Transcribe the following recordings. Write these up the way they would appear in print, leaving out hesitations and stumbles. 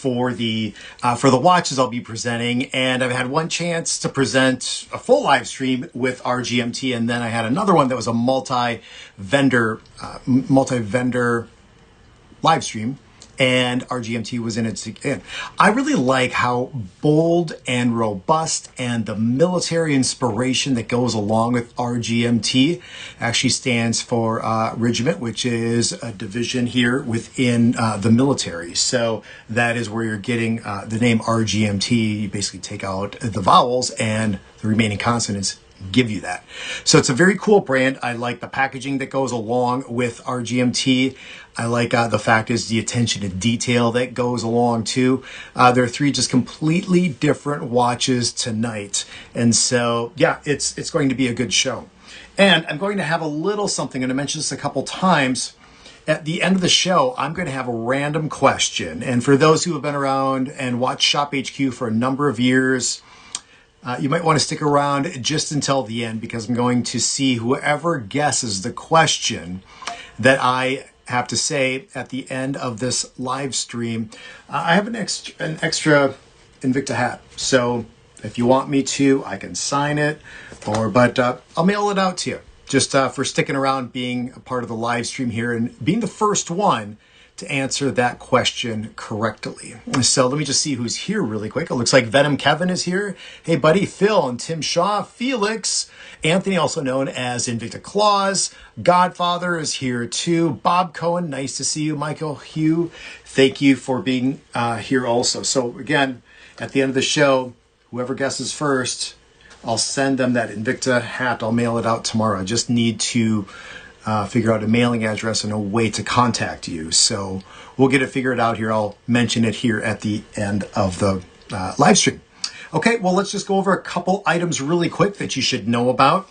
for the watches I'll be presenting, and I've had one chance to present a full live stream with RGMT, and then I had another one that was a multi-vendor live stream, and RGMT was in it again. I really like how bold and robust and the military inspiration that goes along with RGMT actually stands for regiment, which is a division here within the military. So that is where you're getting the name RGMT. You basically take out the vowels and the remaining consonants give you that. So it's a very cool brand. I like the packaging that goes along with RGMT. I like the fact is the attention to detail that goes along too. There are three just completely different watches tonight. And so, yeah, it's going to be a good show. And I'm going to have a little something, and I mentioned this a couple times. At the end of the show, I'm going to have a random question. And for those who have been around and watched Shop HQ for a number of years, you might want to stick around just until the end, because I'm going to see whoever guesses the question that I have to say at the end of this live stream. I have an extra Invicta hat, so if you want me to, I can sign it, but I'll mail it out to you just for sticking around, being a part of the live stream here and being the first one to answer that question correctly. So let me just see who's here really quick. It looks like Venom Kevin is here. Hey buddy, Phil and Tim Shaw, Felix, Anthony, also known as Invicta Claus, Godfather is here too. Bob Cohen, nice to see you. Michael Hugh, thank you for being here also. So again, at the end of the show, whoever guesses first, I'll send them that Invicta hat. I'll mail it out tomorrow. I just need to figure out a mailing address and a way to contact you. So we'll get it figured out here. I'll mention it here at the end of the live stream. Okay, well, let's just go over a couple items really quick that you should know about.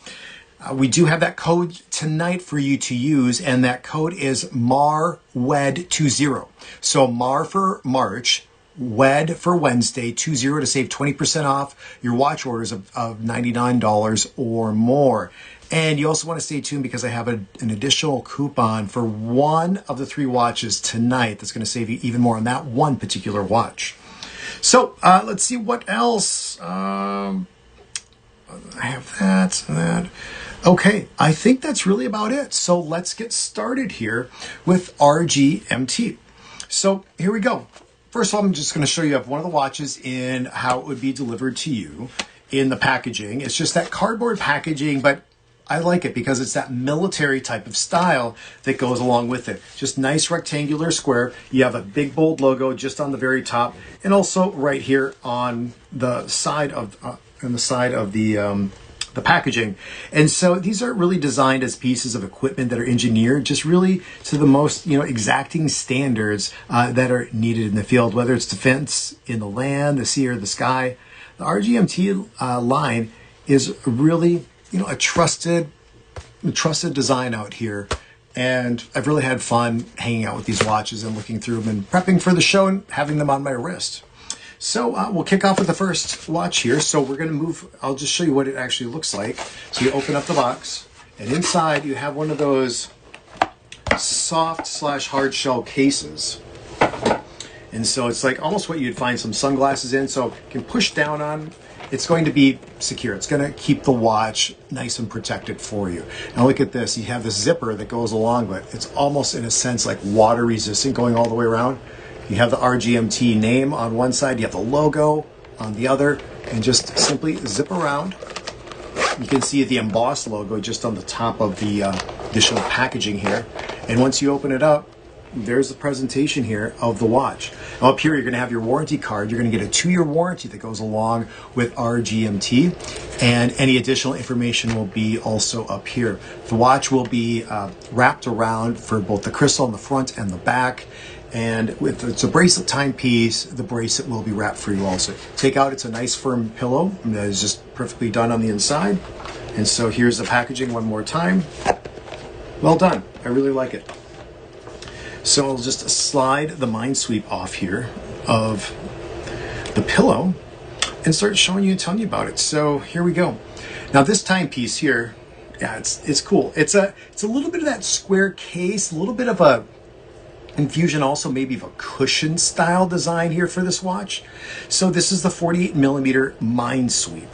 We do have that code tonight for you to use, and that code is MARWED20. So MAR for March, WED for Wednesday, 20 to save 20% off your watch orders of $99 or more. And you also want to stay tuned because I have an additional coupon for one of the three watches tonight that's going to save you even more on that one particular watch. So let's see what else. I have that. Okay, I think that's really about it. So let's get started here with RGMT. So here we go. First of all, I'm just going to show you one of the watches in how it would be delivered to you in the packaging. It's just that cardboard packaging, but I like it because it's that military type of style that goes along with it. Just nice rectangular square. You have a big bold logo just on the very top, and also right here on the side of the packaging. And so these are really designed as pieces of equipment that are engineered just really to the most exacting standards that are needed in the field, whether it's defense in the land, the sea, or the sky. The RGMT line is really a trusted design out here, and I've really had fun hanging out with these watches and looking through them and prepping for the show and having them on my wrist. So we'll kick off with the first watch here. So we're going to move. I'll just show you what it actually looks like. So you open up the box, and inside you have one of those soft/hard shell cases. And so it's like almost what you'd find some sunglasses in. So you can push down on. It's going to be secure. It's going to keep the watch nice and protected for you. Now look at this. You have this zipper that goes along, but it's almost in a sense like water resistant going all the way around. You have the RGMT name on one side. You have the logo on the other, and just simply zip around. You can see the embossed logo just on the top of the additional packaging here. And once you open it up, there's the presentation here of the watch. Now up here, you're going to have your warranty card. You're going to get a 2-year warranty that goes along with RGMT, and any additional information will be also up here. The watch will be wrapped around for both the crystal on the front and the back. And if it's a bracelet timepiece, the bracelet will be wrapped for you also. Take out, it's a nice firm pillow that is just perfectly done on the inside. And so here's the packaging one more time. Well done. I really like it. So I'll just slide the Minesweep off here of the pillow and start showing you and telling you about it. So here we go. Now this timepiece here, yeah, it's cool. It's a little bit of that square case, a little bit of a infusion also maybe of a cushion style design here for this watch. So this is the 48mm Minesweep.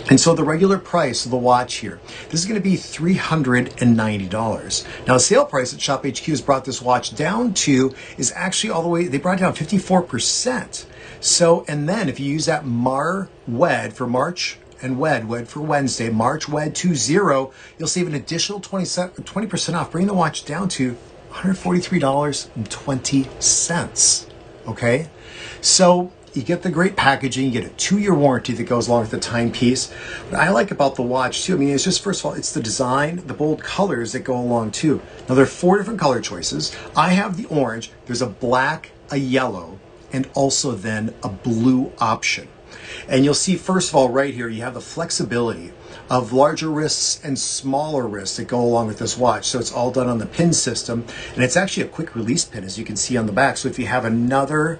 And so the regular price of the watch here, this is going to be $390. Now the sale price at Shop HQ has brought this watch down to, is actually all the way, they brought it down 54%. So, and then if you use that WED for March and WED for Wednesday, March WED 20, you'll save an additional 20% off, bringing the watch down to $143.20. Okay, so you get the great packaging, you get a 2-year warranty that goes along with the timepiece. What I like about the watch too, I mean, it's just, first of all, it's the design, the bold colors that go along too. Now there are 4 different color choices. I have the orange, there's a black, a yellow, and also then a blue option. And you'll see, first of all, right here, you have the flexibility of larger wrists and smaller wrists that go along with this watch. So it's all done on the pin system, and it's actually a quick release pin, as you can see on the back. So if you have another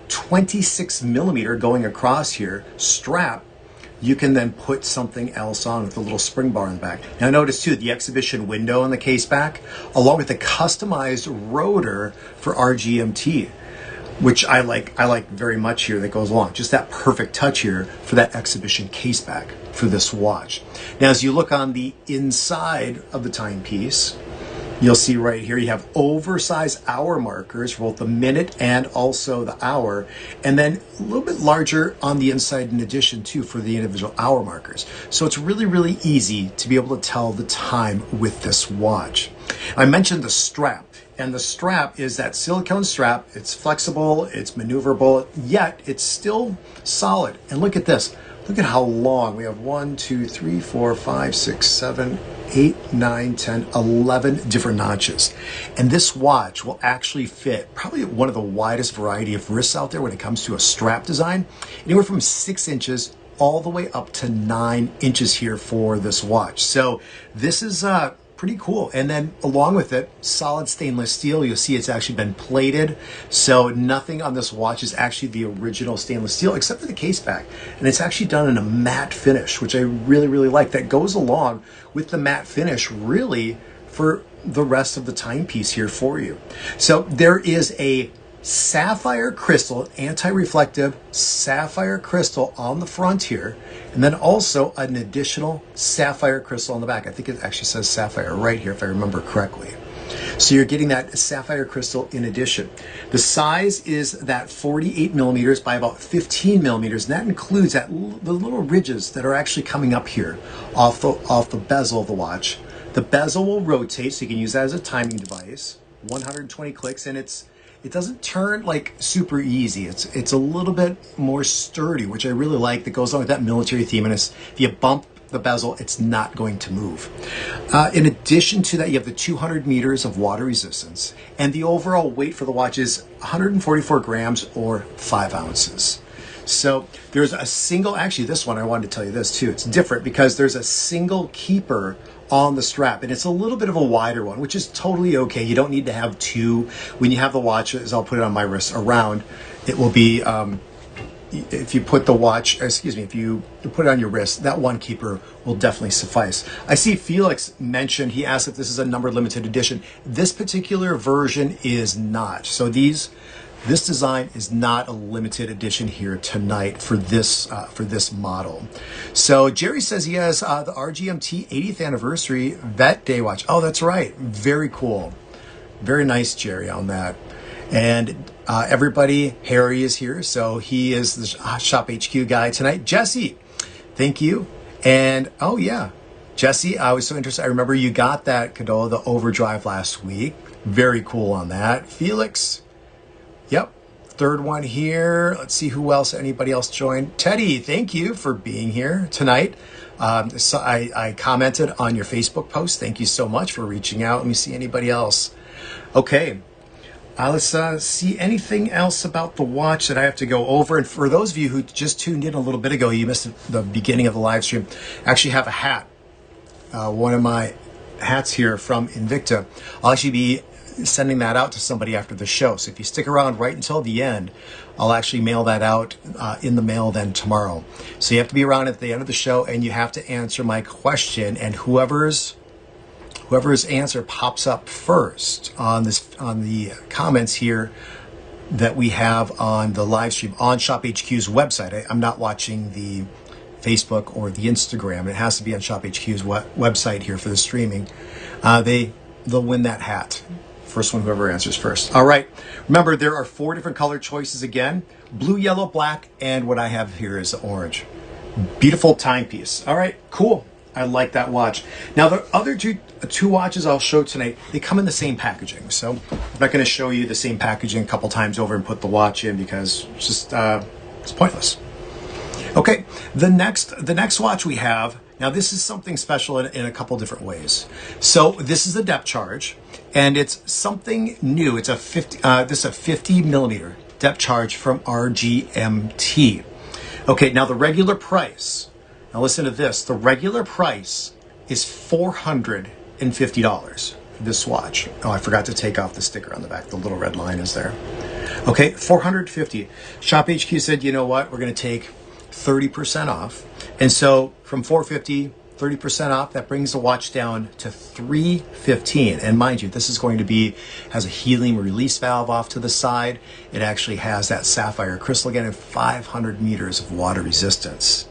26mm going across here strap, you can then put something else on with a little spring bar in the back. Now notice too, the exhibition window in the case back, along with the customized rotor for RGMT, which I like very much here, that goes along. Just that perfect touch here for that exhibition case back for this watch. Now as you look on the inside of the timepiece, you'll see right here you have oversized hour markers for both the minute and also the hour, and then a little bit larger on the inside in addition too for the individual hour markers. So it's really, really easy to be able to tell the time with this watch. I mentioned the strap, and the strap is that silicone strap. It's flexible, it's maneuverable, yet it's still solid. And look at this. Look at how long. We have 1, 2, 3, 4, 5, 6, 7, 8, 9, 10, 11 different notches. And this watch will actually fit probably one of the widest variety of wrists out there when it comes to a strap design. Anywhere from 6 inches all the way up to 9 inches here for this watch. So this is pretty cool. And then along with it, solid stainless steel. You'll see it's actually been plated. So nothing on this watch is actually the original stainless steel except for the case back. And it's actually done in a matte finish, which I really, really like. That goes along with the matte finish really for the rest of the timepiece here for you. So there is a sapphire crystal, anti-reflective sapphire crystal on the front here, and then also an additional sapphire crystal on the back. I think it actually says sapphire right here if I remember correctly. So you're getting that sapphire crystal in addition. The size is that 48mm by about 15mm, and that includes the little ridges that are actually coming up here off the bezel of the watch. The bezel will rotate, so you can use that as a timing device. 120 clicks, and it doesn't turn like super easy. It's a little bit more sturdy, which I really like. That goes on with that military theme. And if you bump the bezel, it's not going to move. In addition to that, you have the 200 meters of water resistance, and the overall weight for the watch is 144 grams or 5 ounces. So there's a single, actually this one, I wanted to tell you this too. It's different because there's a single keeper on the strap, and it's a little bit of a wider one, which is totally okay. You don't need to have 2. When you have the watch, as I'll put it on my wrist, around, it will be, if you put the watch, excuse me, if you put it on your wrist, that one keeper will definitely suffice. I see Felix mentioned, he asked if this is a numbered limited edition. This particular version is not. So this design is not a limited edition here tonight for this model. So Jerry says he has the RGMT 80th anniversary Vet Day watch. Oh, that's right. Very cool. Very nice, Jerry, on that. And everybody, Harry is here, so he is the Shop HQ guy tonight. Jesse, thank you. And oh yeah, Jesse, I was so interested. I remember you got that Cadola, the Overdrive last week. Very cool on that. Felix. Yep. Third one here. Let's see who else, anybody else joined. Teddy, thank you for being here tonight. So I commented on your Facebook post. Thank you so much for reaching out. Let me see anybody else. Okay. Let's see anything else about the watch that I have to go over. And for those of you who just tuned in a little bit ago, you missed the beginning of the live stream. I actually have a hat. One of my hats here from Invicta. I'll actually be sending that out to somebody after the show. So if you stick around right until the end, I'll actually mail that out in the mail then tomorrow. So you have to be around at the end of the show, and you have to answer my question. And whoever's Whoever's answer pops up first on the comments here that we have on the live stream on Shop HQ's website. I'm not watching the Facebook or the Instagram. It has to be on Shop HQ's website here for the streaming. They'll win that hat. First one, whoever answers first. All right. Remember, there are 4 different color choices again: blue, yellow, black, and what I have here is orange. Beautiful timepiece. All right, cool. I like that watch. Now, the other two watches I'll show tonight, they come in the same packaging. So I'm not going to show you the same packaging a couple times over and put the watch in because it's just it's pointless. Okay, the next watch we have, now this is something special in a couple different ways. So this is the depth charge, and it's something new. It's a 50 millimeter depth charge from RGMT. Okay, now the regular price, now listen to this, the regular price is $450 for this watch. Oh, I forgot to take off the sticker on the back. The little red line is there. Okay, $450. Shop HQ said, you know what, we're gonna take 30% off. And so from $450, 30% off, that brings the watch down to $315. And mind you, this is going to has a helium release valve off to the side. It actually has that sapphire crystal again and 500 meters of water resistance.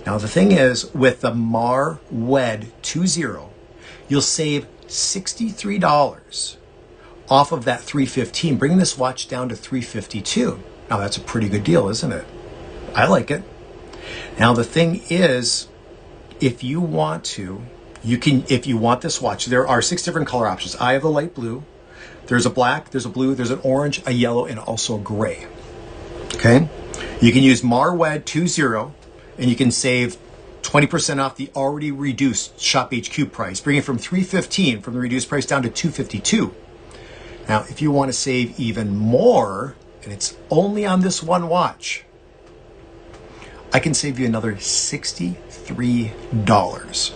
Now the thing is, with the Mar WED 20, you'll save $63 off of that $315, bringing this watch down to $352. Now that's a pretty good deal, isn't it? I like it. Now the thing is, if you want to, if you want this watch, there are 6 different color options. I have the light blue, there's a black, there's a blue, there's an orange, a yellow, and also a gray. Okay? You can use Mar WED 20, and you can save 20% off the already reduced Shop HQ price, bringing it from $315 from the reduced price down to $252. Now, if you want to save even more, and it's only on this one watch, I can save you another $63.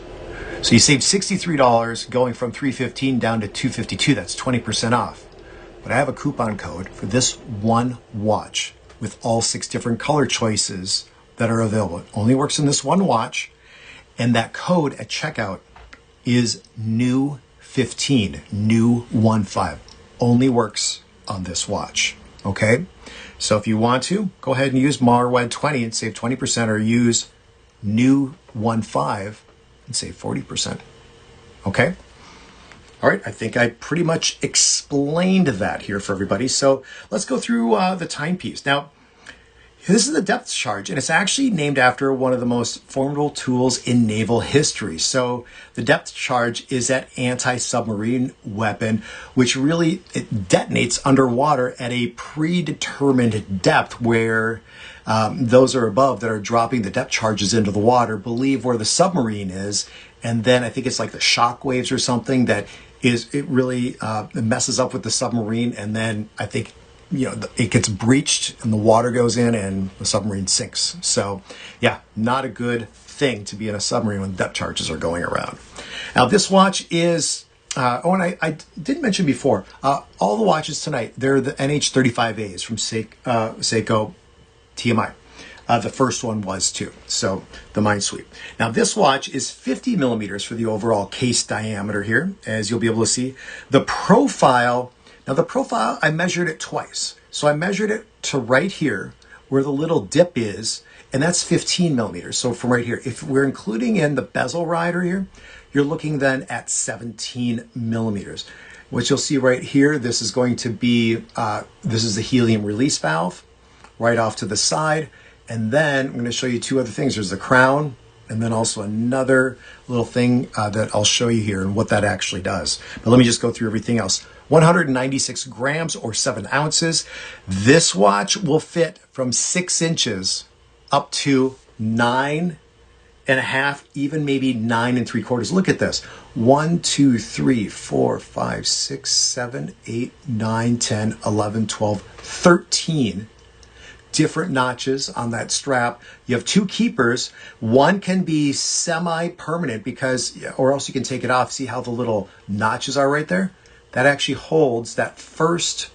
So you save $63 going from $315 down to $252. That's 20% off. But I have a coupon code for this one watch with all 6 different color choices that are available. It only works in this one watch. And that code at checkout is NEW15, NEW15. Only works on this watch. Okay? So if you want to, go ahead and use Mar WED 20 and save 20%, or use NEW15 and save 40%. Okay? All right, I think I pretty much explained that here for everybody. So let's go through the timepiece. Now, this is the depth charge, and it's actually named after one of the most formidable tools in naval history. So the depth charge is that anti-submarine weapon, which really it detonates underwater at a predetermined depth where those are above that are dropping the depth charges into the water believe where the submarine is. And then I think it's like the shock waves or something that it really messes up with the submarine. And then I think, you know, it gets breached and the water goes in and the submarine sinks. So yeah, not a good thing to be in a submarine when depth charges are going around. Now this watch is, and I did mention before, all the watches tonight, they're the NH35As from Seiko TMI. The first one was too, so the Minesweep. Now this watch is 50 millimeters for the overall case diameter here, as you'll be able to see. The profile, now the profile, I measured it twice. So I measured it to right here where the little dip is, and that's 15 millimeters. So from right here, if we're including in the bezel rider here, you're looking then at 17 millimeters. What you'll see right here, this is going to be, this is the helium release valve right off to the side. And then I'm going to show you 2 other things. There's the crown, and then also another little thing that I'll show you here and what that actually does. But let me just go through everything else. 196 grams or 7 ounces. This watch will fit from 6 inches up to 9.5, even maybe 9 3/4. Look at this. 1, 2, 3, 4, 5, 6, 7, 8, 9, 10, 11, 12, 13 different notches on that strap. You have 2 keepers. One can be semi-permanent because, or else you can take it off. See how the little notches are right there? That actually holds that first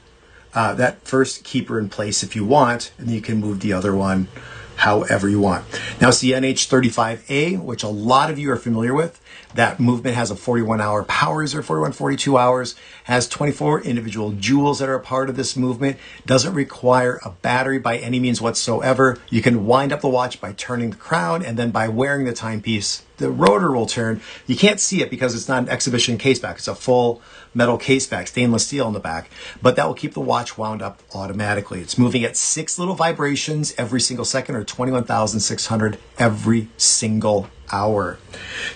keeper in place if you want, and you can move the other one however you want. Now it's the NH35A, which a lot of you are familiar with. That movement has a 41-hour power reserve, 42 hours, has 24 individual jewels that are a part of this movement, doesn't require a battery by any means whatsoever. You can wind up the watch by turning the crown, and then by wearing the timepiece, the rotor will turn. You can't see it because it's not an exhibition case back. It's a full metal case back, stainless steel in the back, but that will keep the watch wound up automatically. It's moving at 6 little vibrations every single second, or 21,600 every single hour.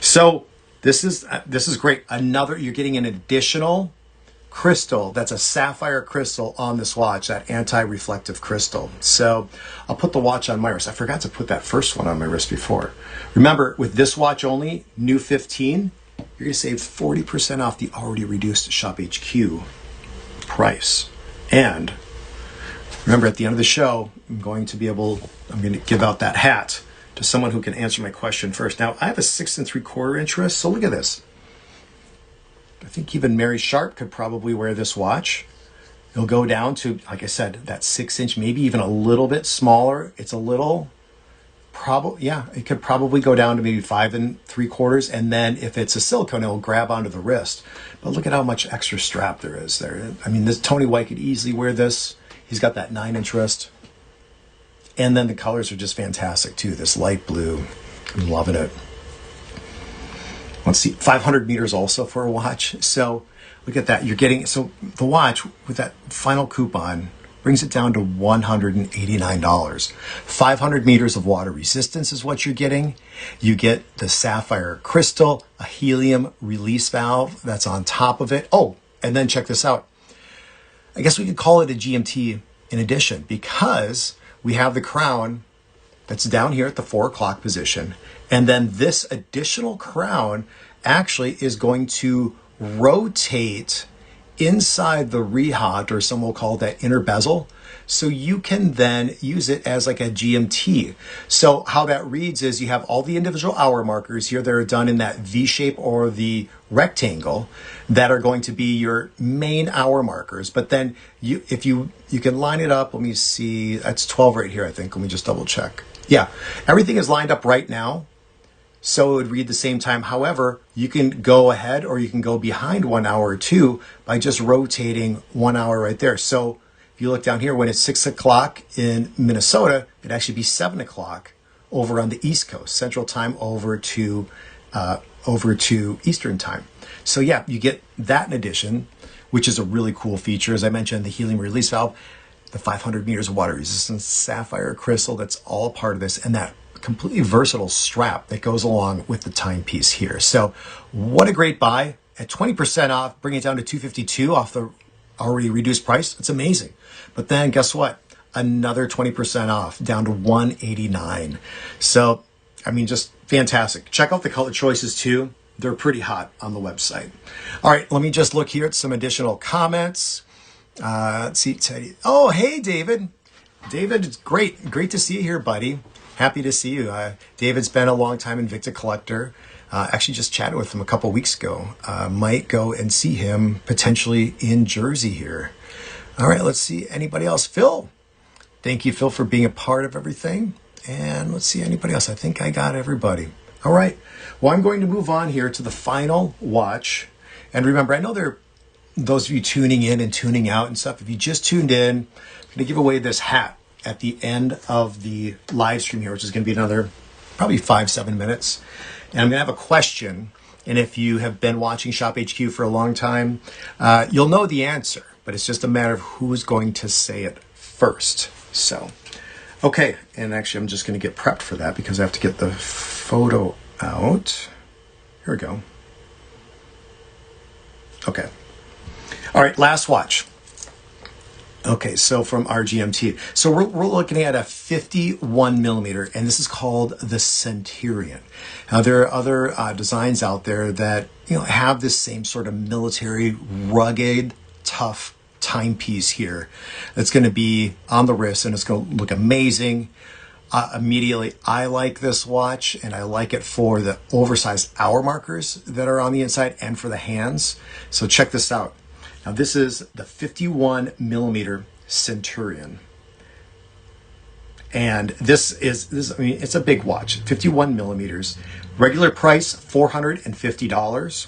So this is great. You're getting an additional crystal. That's a sapphire crystal on this watch, that anti-reflective crystal. So I'll put the watch on my wrist. I forgot to put that first one on my wrist before. Remember, with this watch only, new 15, you're going to save 40% off the already reduced Shop HQ price. And remember, at the end of the show, I'm going to give out that hat to someone who can answer my question first. Now, I have a 6 3/4 inch wrist, so look at this. I think even Mary Sharp could probably wear this watch. It'll go down to, like I said, that 6 inch, maybe even a little bit smaller. It's a little, it could probably go down to maybe 5 3/4. And then if it's a silicone, it'll grab onto the wrist. But look at how much extra strap there is there. I mean, Tony White could easily wear this. He's got that 9-inch wrist. And then the colors are just fantastic too. This light blue, I'm loving it. Let's see, 500 meters also for a watch. So look at that. You're getting, so the watch with that final coupon brings it down to $189. 500 meters of water resistance is what you're getting. You get the sapphire crystal, a helium release valve that's on top of it. Oh, and then check this out. I guess we could call it a GMT in addition, because we have the crown that's down here at the 4 o'clock position. And then this additional crown actually is going to rotate inside the rehat, or some will call that inner bezel. So you can then use it as like a GMT. So how that reads is you have all the individual hour markers here that are done in that V shape or the rectangle that are going to be your main hour markers. But then you can line it up. Let me see, that's 12 right here, I think. Let me just double check. Yeah, everything is lined up right now, so it would read the same time. However, you can go ahead or you can go behind 1 hour or 2 by just rotating 1 hour right there. So if you look down here, when it's 6 o'clock in Minnesota, it'd actually be 7 o'clock over on the East Coast, Central Time over to Eastern Time. So yeah, you get that in addition, which is a really cool feature. As I mentioned, the helium release valve, the 500 meters of water resistance, sapphire crystal, that's all part of this, and that completely versatile strap that goes along with the timepiece here. So what a great buy. At 20% off, bring it down to $252 off the already reduced price. It's amazing. But then guess what? Another 20% off, down to $189. So, I mean, just fantastic. Check out the color choices too. They're pretty hot on the website. All right, let me just look here at some additional comments. Let's see, Teddy. Oh, hey, David. David, it's great. Great to see you here, buddy. Happy to see you. David's been a long time Invicta collector. Actually just chatted with him a couple weeks ago. Might go and see him potentially in Jersey here. All right, let's see. Anybody else? Phil. Thank you, Phil, for being a part of everything. And let's see, anybody else? I think I got everybody. All right. Well, I'm going to move on here to the final watch. And remember, I know there are those of you tuning in and tuning out and stuff. If you just tuned in, I'm going to give away this hat at the end of the live stream here, which is going to be another probably 5-7 minutes. And I'm going to have a question. And if you have been watching Shop HQ for a long time, you'll know the answer, but it's just a matter of who's going to say it first. So, okay. And actually, I'm just going to get prepped for that because I have to get the photo out. Here we go. Okay. All right, last watch. Okay, so from RGMT. So we're looking at a 51 millimeter, and this is called the Centurion. Now there are other designs out there that have this same sort of military, rugged, tough timepiece here. That's going to be on the wrist, and it's going to look amazing. Immediately, I like this watch, and I like it for the oversized hour markers that are on the inside and for the hands. So check this out. Now this is the 51 millimeter Centurion. And this, I mean, it's a big watch, 51 millimeters. Regular price, $450.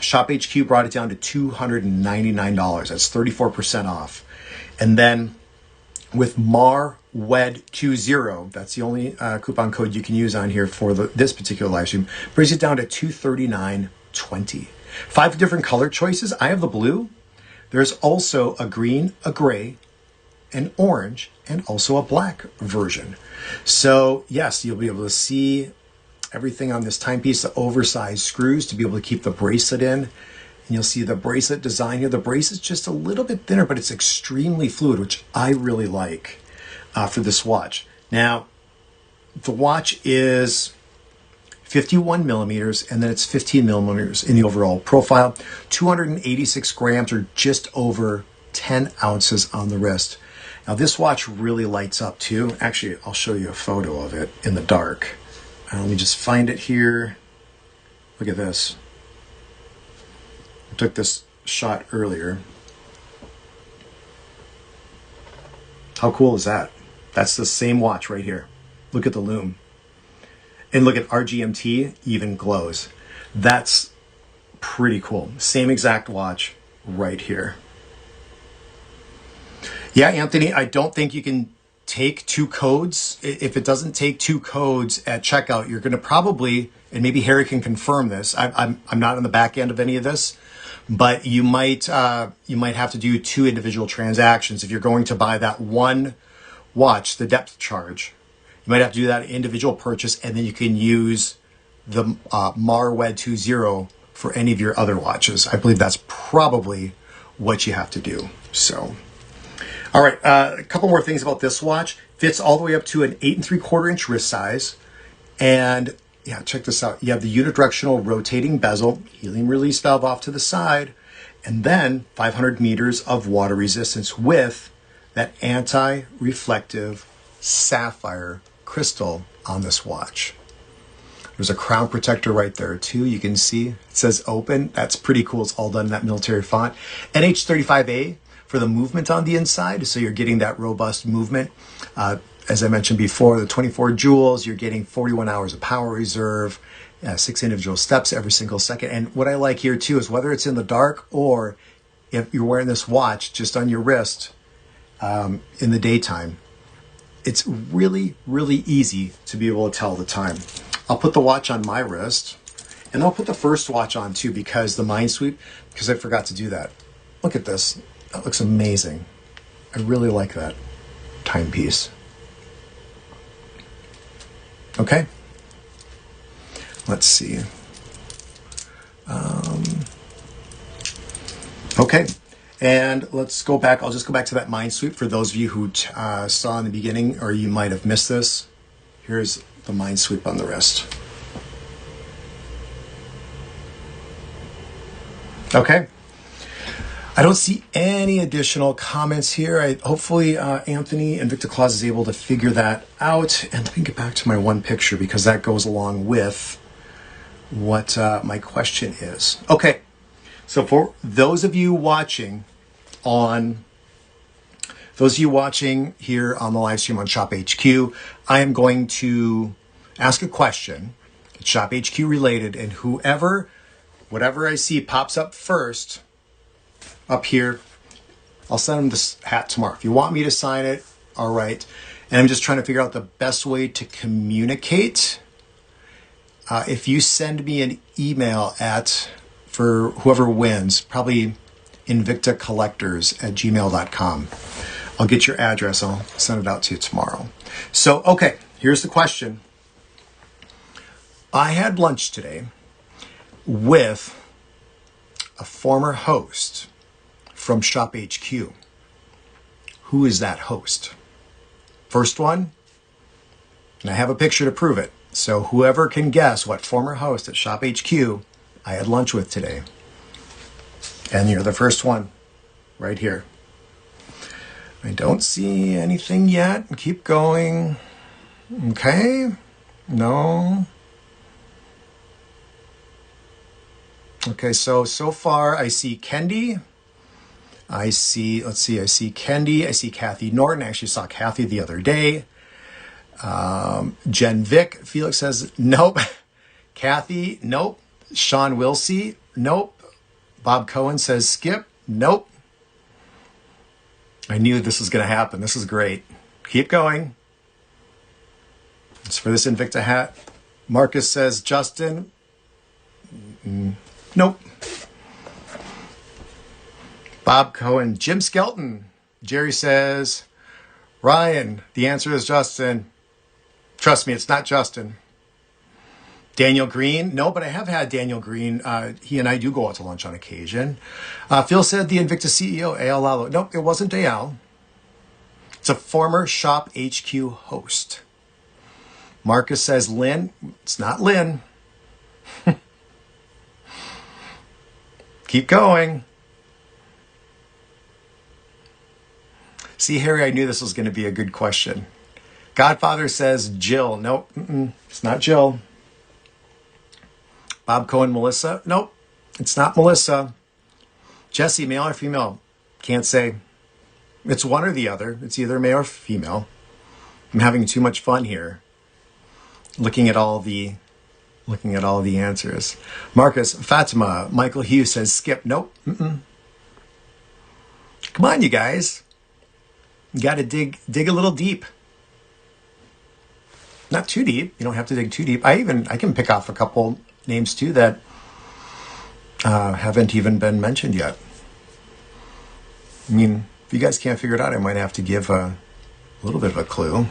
Shop HQ brought it down to $299. That's 34% off. And then with MARWED20, that's the only coupon code you can use on here for this particular live stream, brings it down to $239.20. 5 different color choices. I have the blue. There's also a green, a gray, an orange, and also a black version. So yes, you'll be able to see everything on this timepiece, the oversized screws to be able to keep the bracelet in. And you'll see the bracelet design here. The bracelet's just a little bit thinner, but it's extremely fluid, which I really like for this watch. Now, the watch is 51 millimeters, and then it's 15 millimeters in the overall profile. 286 grams, or just over 10 ounces on the wrist. Now this watch really lights up too. Actually, I'll show you a photo of it in the dark. Let me just find it here. Look at this. I took this shot earlier. How cool is that? That's the same watch right here. Look at the lume. And look at RGMT, even glows. That's pretty cool. Same exact watch right here. Yeah, Anthony, I don't think you can take 2 codes. If it doesn't take 2 codes at checkout, you're going to probably, and maybe Harry can confirm this. I'm not on the back end of any of this, but you might have to do 2 individual transactions if you're going to buy that one watch, the depth charge. You might have to do that individual purchase, and then you can use the MARWED20 for any of your other watches. I believe that's probably what you have to do. So. All right, a couple more things about this watch. Fits all the way up to an 8 3/4 inch wrist size. And yeah, check this out. You have the unidirectional rotating bezel, helium release valve off to the side, and then 500 meters of water resistance with that anti-reflective sapphire crystal on this watch. There's a crown protector right there too. You can see it says open. That's pretty cool. It's all done in that military font. NH35A for the movement on the inside, so you're getting that robust movement. As I mentioned before, the 24 joules, you're getting 41 hours of power reserve, 6 individual steps every single second. And what I like here too is whether it's in the dark or if you're wearing this watch just on your wrist in the daytime, it's really, really easy to be able to tell the time. I'll put the watch on my wrist, and I'll put the first watch on too, because the Mind Sweep, because I forgot to do that. Look at this. That looks amazing. I really like that timepiece. Okay. Let's see. Okay. And let's go back. I'll just go back to that Mind Sweep for those of you who saw in the beginning, or you might have missed this. Here's the Mind Sweep on the wrist. Okay. I don't see any additional comments here. Hopefully Anthony and Victor Claus is able to figure that out. And let me get back to my one picture, because that goes along with what my question is. Okay, so for those of you watching here on the live stream on Shop HQ, I am going to ask a question, it's Shop HQ related, and whatever I see pops up first up here, I'll send them this hat tomorrow. If you want me to sign it, all right. And I'm just trying to figure out the best way to communicate. If you send me an email for whoever wins, probably invictacollectors@gmail.com. I'll get your address. I'll send it out to you tomorrow. So, okay, here's the question. I had lunch today with a former host from Shop HQ. Who is that host? First one, and I have a picture to prove it. So whoever can guess what former host at Shop HQ I had lunch with today. And you're the first one right here. I don't see anything yet. Keep going. Okay. No. Okay, so far I see Kendi. I see Kendi. I see Kathy Norton. I actually saw Kathy the other day. Jen Vick, Felix says, nope. Kathy, nope. Sean Wilsey, nope. Bob Cohen says, skip, nope. I knew this was going to happen. This is great. Keep going. It's for this Invicta hat. Marcus says, Justin, nope. Bob Cohen, Jim Skelton. Jerry says, Ryan, the answer is Justin. Trust me, it's not Justin. Daniel Green, no, but I have had Daniel Green. He and I do go out to lunch on occasion. Phil said the Invicta CEO, Eyal Lalo. Nope, it wasn't Eyal. It's a former Shop HQ host. Marcus says Lynn. It's not Lynn. Keep going. See, Harry, I knew this was going to be a good question. Godfather says Jill. Nope, it's not Jill. Bob Cohen, Melissa. Nope, it's not Melissa. Jesse, male or female? Can't say. It's one or the other. It's either male or female. I'm having too much fun here. Looking at all the answers. Marcus, Fatima, Michael Hughes says skip. Nope. Come on, you guys. You got to dig a little deep. Not too deep. You don't have to dig too deep. I can pick off a couple names too that haven't even been mentioned yet. I mean, if you guys can't figure it out, I might have to give a little bit of a clue.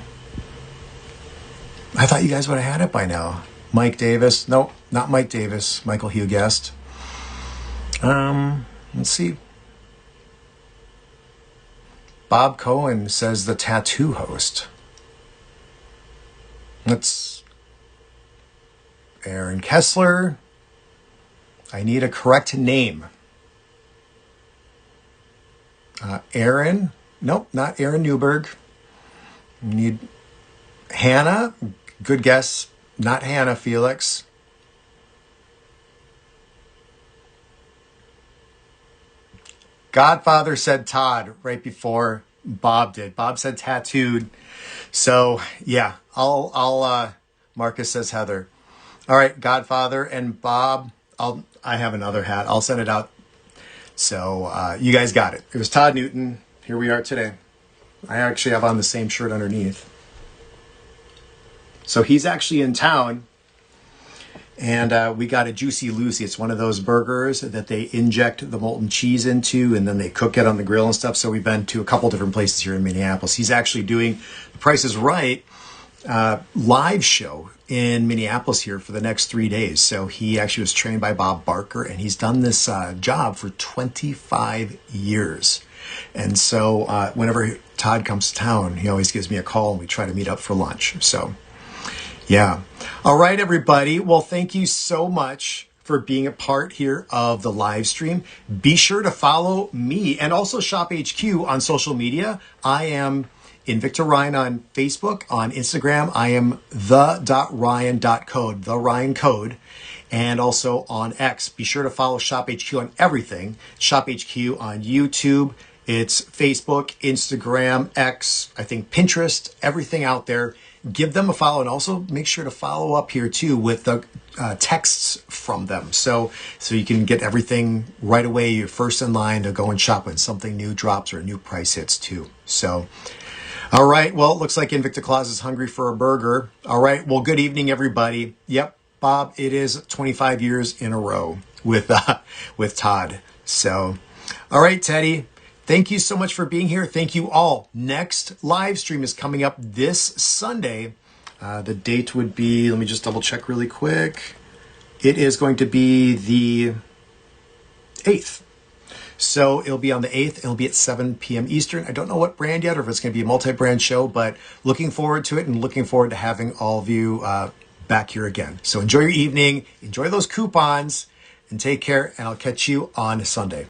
I thought you guys would have had it by now. Mike Davis. Nope, not Mike Davis. Michael Hugh guessed. Let's see. Bob Cohen says the tattoo host. That's Aaron Kessler. I need a correct name. Aaron. Nope, not Aaron Newberg. We need Hannah. Good guess. Not Hannah, Felix. Godfather said Todd right before Bob did. Bob said tattooed. So yeah, I'll Marcus says Heather. All right, Godfather and Bob. I have another hat. I'll send it out. So you guys got it. It was Todd Newton. Here we are today. I actually have on the same shirt underneath. So he's actually in town. And we got a Juicy Lucy. It's one of those burgers that they inject the molten cheese into and then they cook it on the grill and stuff. So we've been to a couple different places here in Minneapolis. He's actually doing The Price is Right live show in Minneapolis here for the next 3 days. So he actually was trained by Bob Barker and he's done this job for 25 years. And so whenever Todd comes to town, he always gives me a call and we try to meet up for lunch. So yeah. All right, everybody. Well, thank you so much for being a part here of the live stream. Be sure to follow me and also Shop HQ on social media. I am Invicta Ryan on Facebook. On Instagram, I am the.ryan.code, the Ryan Code. And also on X. Be sure to follow Shop HQ on everything. Shop HQ on YouTube. It's Facebook, Instagram, X, I think Pinterest, everything out there. Give them a follow and also make sure to follow up here too with the texts from them. So you can get everything right away. You're first in line to go and shop when something new drops or a new price hits too. So, all right. Well, it looks like Invicta Claus is hungry for a burger. All right. Well, good evening, everybody. Yep, Bob, it is 25 years in a row with Todd. So, all right, Teddy. Thank you so much for being here. Thank you all. Next live stream is coming up this Sunday. The date would be, let me just double check really quick. It is going to be the 8th. So it'll be on the 8th. It'll be at 7 p.m. Eastern. I don't know what brand yet or if it's going to be a multi-brand show, but looking forward to it and looking forward to having all of you back here again. So enjoy your evening. Enjoy those coupons and take care. And I'll catch you on Sunday.